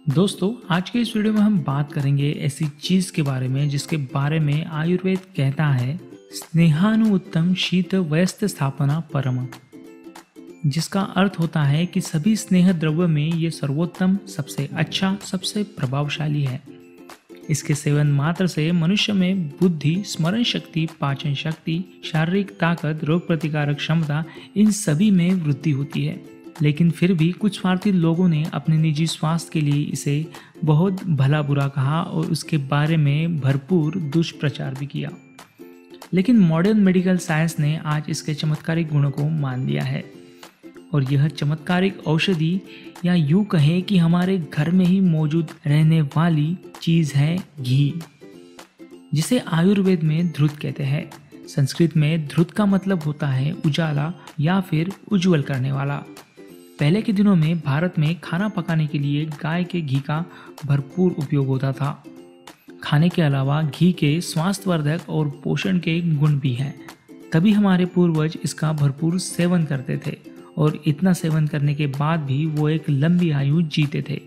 दोस्तों, आज के इस वीडियो में हम बात करेंगे ऐसी चीज के बारे में जिसके बारे में आयुर्वेद कहता है स्नेहानुत्तम शीत व्यस्त स्थापना परम, जिसका अर्थ होता है कि सभी स्नेह द्रव्य में ये सर्वोत्तम, सबसे अच्छा, सबसे प्रभावशाली है। इसके सेवन मात्र से मनुष्य में बुद्धि, स्मरण शक्ति, पाचन शक्ति, शारीरिक ताकत, रोग प्रतिकारक क्षमता, इन सभी में वृद्धि होती है। लेकिन फिर भी कुछ स्वार्थी लोगों ने अपने निजी स्वास्थ्य के लिए इसे बहुत भला बुरा कहा और उसके बारे में भरपूर दुष्प्रचार भी किया। लेकिन मॉडर्न मेडिकल साइंस ने आज इसके चमत्कारिक गुणों को मान लिया है और यह चमत्कारिक औषधि, या यूं कहें कि हमारे घर में ही मौजूद रहने वाली चीज है घी, जिसे आयुर्वेद में ध्रुत कहते हैं। संस्कृत में ध्रुत का मतलब होता है उजाला या फिर उज्जवल करने वाला। पहले के दिनों में भारत में खाना पकाने के लिए गाय के घी का भरपूर उपयोग होता था। खाने के अलावा घी के स्वास्थ्यवर्धक और पोषण के गुण भी हैं, तभी हमारे पूर्वज इसका भरपूर सेवन करते थे और इतना सेवन करने के बाद भी वो एक लंबी आयु जीते थे।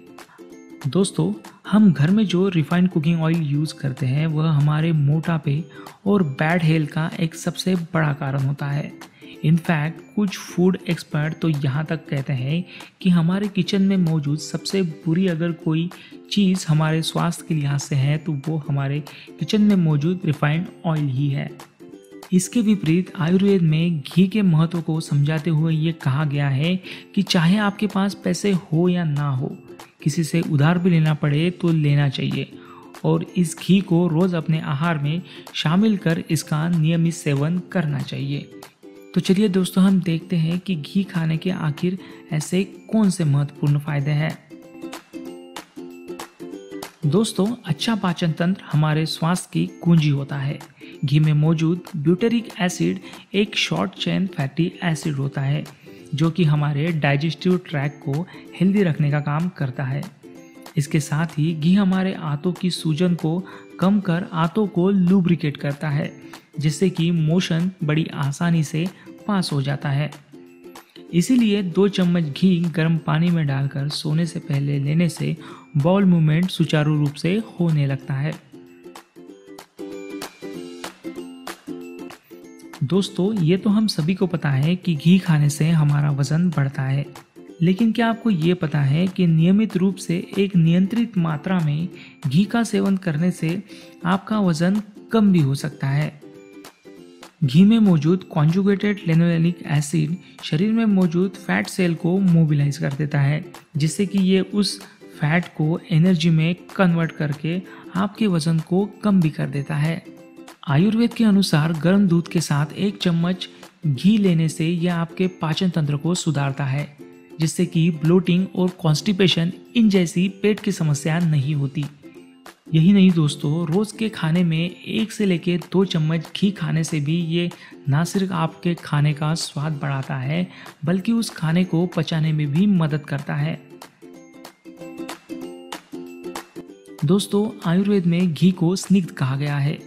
दोस्तों, हम घर में जो रिफाइंड कुकिंग ऑयल यूज़ करते हैं वह हमारे मोटापे और बैड हेल्थ का एक सबसे बड़ा कारण होता है। इनफैक्ट कुछ फूड एक्सपर्ट तो यहाँ तक कहते हैं कि हमारे किचन में मौजूद सबसे बुरी अगर कोई चीज़ हमारे स्वास्थ्य के लिहाज से है तो वो हमारे किचन में मौजूद रिफाइंड ऑयल ही है। इसके विपरीत आयुर्वेद में घी के महत्व को समझाते हुए ये कहा गया है कि चाहे आपके पास पैसे हो या ना हो, किसी से उधार भी लेना पड़े तो लेना चाहिए और इस घी को रोज़ अपने आहार में शामिल कर इसका नियमित सेवन करना चाहिए। तो चलिए दोस्तों, हम देखते हैं कि घी खाने के आखिर ऐसे कौन से महत्वपूर्ण फायदे हैं। दोस्तों, अच्छा पाचन तंत्र हमारे स्वास्थ्य की कुंजी होता है। घी में मौजूद ब्यूटेरिक एसिड एक शॉर्ट चेन फैटी एसिड होता है जो कि हमारे डाइजेस्टिव ट्रैक को हेल्दी रखने का काम करता है। इसके साथ ही घी हमारे आंतों की सूजन को कम कर आंतों को लुब्रिकेट करता है, जिससे कि मोशन बड़ी आसानी से पास हो जाता है। इसीलिए 2 चम्मच घी गर्म पानी में डालकर सोने से पहले लेने से बाउल मूवमेंट सुचारू रूप से होने लगता है। दोस्तों, ये तो हम सभी को पता है कि घी खाने से हमारा वजन बढ़ता है, लेकिन क्या आपको ये पता है कि नियमित रूप से एक नियंत्रित मात्रा में घी का सेवन करने से आपका वजन कम भी हो सकता है। घी में मौजूद कॉन्जुगेटेड लिनोलेनिक एसिड शरीर में मौजूद फैट सेल को मोबिलाइज कर देता है, जिससे कि ये उस फैट को एनर्जी में कन्वर्ट करके आपके वजन को कम भी कर देता है। आयुर्वेद के अनुसार गर्म दूध के साथ 1 चम्मच घी लेने से यह आपके पाचन तंत्र को सुधारता है, जिससे कि ब्लोटिंग और कॉन्स्टिपेशन इन जैसी पेट की समस्या नहीं होती। यही नहीं दोस्तों, रोज़ के खाने में 1 से लेकर 2 चम्मच घी खाने से भी ये ना सिर्फ आपके खाने का स्वाद बढ़ाता है बल्कि उस खाने को पचाने में भी मदद करता है। दोस्तों, आयुर्वेद में घी को स्निग्ध कहा गया है,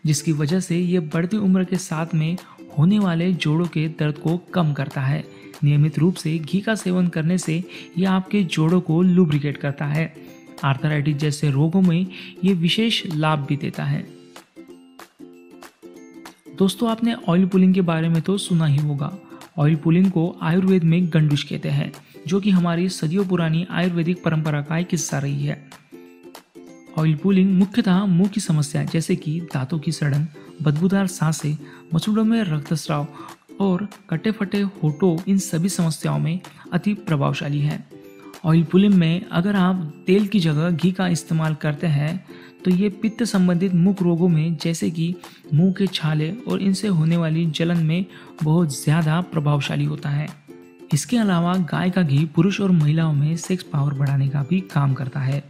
जिसकी वजह से ये बढ़ती उम्र के साथ में होने वाले जोड़ों के दर्द को कम करता है। नियमित रूप से घी का सेवन करने से यह आपके जोड़ों को लुब्रिकेट करता है। आर्थराइटिस जैसे रोगों में ये विशेष लाभ भी देता है। दोस्तों, आपने ऑयल पुलिंग के बारे में तो सुना ही होगा। ऑयल पुलिंग को आयुर्वेद में गंडुश कहते हैं, जो कि हमारी सदियों पुरानी आयुर्वेदिक परंपरा का एक हिस्सा रही है। ऑयल पुलिंग मुख्यतः मुंह की समस्या जैसे कि दांतों की सड़न, बदबूदार सांसें, मसूड़ों में रक्तस्राव और कटे फटे होठों, इन सभी समस्याओं में अति प्रभावशाली है। ऑयल पुलिंग में अगर आप तेल की जगह घी का इस्तेमाल करते हैं तो ये पित्त संबंधित मुख रोगों में जैसे कि मुंह के छाले और इनसे होने वाली जलन में बहुत ज़्यादा प्रभावशाली होता है। इसके अलावा गाय का घी पुरुष और महिलाओं में सेक्स पावर बढ़ाने का भी काम करता है।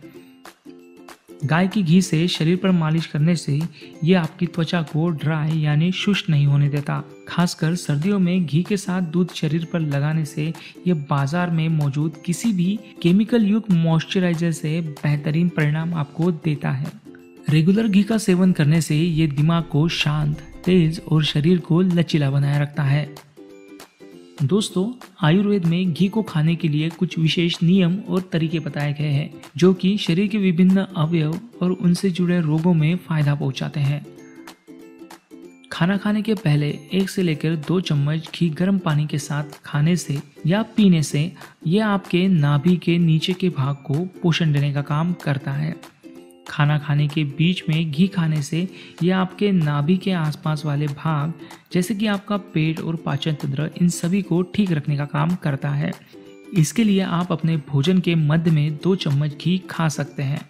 गाय की घी से शरीर पर मालिश करने से ये आपकी त्वचा को ड्राई यानी शुष्क नहीं होने देता। खासकर सर्दियों में घी के साथ दूध शरीर पर लगाने से ये बाजार में मौजूद किसी भी केमिकल युक्त मॉइस्चराइजर से बेहतरीन परिणाम आपको देता है। रेगुलर घी का सेवन करने से ये दिमाग को शांत, तेज और शरीर को लचीला बनाए रखता है। दोस्तों, आयुर्वेद में घी को खाने के लिए कुछ विशेष नियम और तरीके बताए गए हैं जो कि शरीर के विभिन्न अवयव और उनसे जुड़े रोगों में फायदा पहुंचाते हैं। खाना खाने के पहले 1 से लेकर 2 चम्मच घी गर्म पानी के साथ खाने से या पीने से यह आपके नाभि के नीचे के भाग को पोषण देने का काम करता है। खाना खाने के बीच में घी खाने से यह आपके नाभि के आसपास वाले भाग जैसे कि आपका पेट और पाचन तंत्र, इन सभी को ठीक रखने का काम करता है। इसके लिए आप अपने भोजन के मध्य में 2 चम्मच घी खा सकते हैं।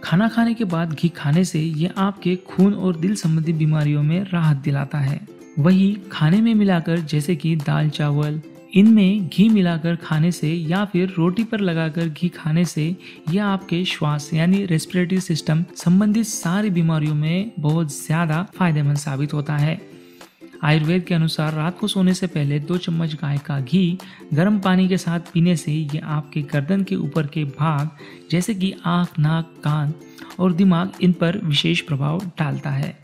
खाना खाने के बाद घी खाने से यह आपके खून और दिल संबंधी बीमारियों में राहत दिलाता है। वही खाने में मिलाकर जैसे कि दाल चावल, इनमें घी मिलाकर खाने से या फिर रोटी पर लगाकर घी खाने से यह आपके श्वास यानी रेस्पिरेटरी सिस्टम संबंधित सारी बीमारियों में बहुत ज़्यादा फायदेमंद साबित होता है। आयुर्वेद के अनुसार रात को सोने से पहले 2 चम्मच गाय का घी गर्म पानी के साथ पीने से यह आपके गर्दन के ऊपर के भाग जैसे कि आँख, नाक, कान और दिमाग, इन पर विशेष प्रभाव डालता है।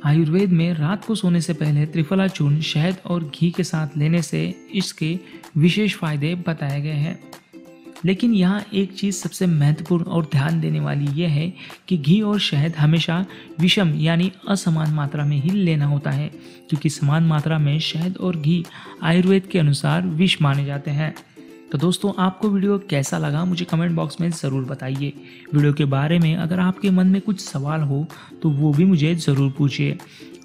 आयुर्वेद में रात को सोने से पहले त्रिफला चूर्ण शहद और घी के साथ लेने से इसके विशेष फायदे बताए गए हैं। लेकिन यहाँ एक चीज़ सबसे महत्वपूर्ण और ध्यान देने वाली यह है कि घी और शहद हमेशा विषम यानी असमान मात्रा में ही लेना होता है, क्योंकि समान मात्रा में शहद और घी आयुर्वेद के अनुसार विष माने जाते हैं। तो दोस्तों, आपको वीडियो कैसा लगा मुझे कमेंट बॉक्स में ज़रूर बताइए। वीडियो के बारे में अगर आपके मन में कुछ सवाल हो तो वो भी मुझे ज़रूर पूछिए।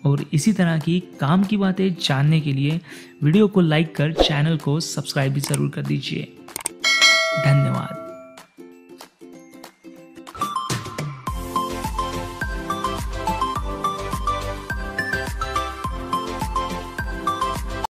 और इसी तरह की काम की बातें जानने के लिए वीडियो को लाइक कर चैनल को सब्सक्राइब भी ज़रूर कर दीजिए। धन्यवाद।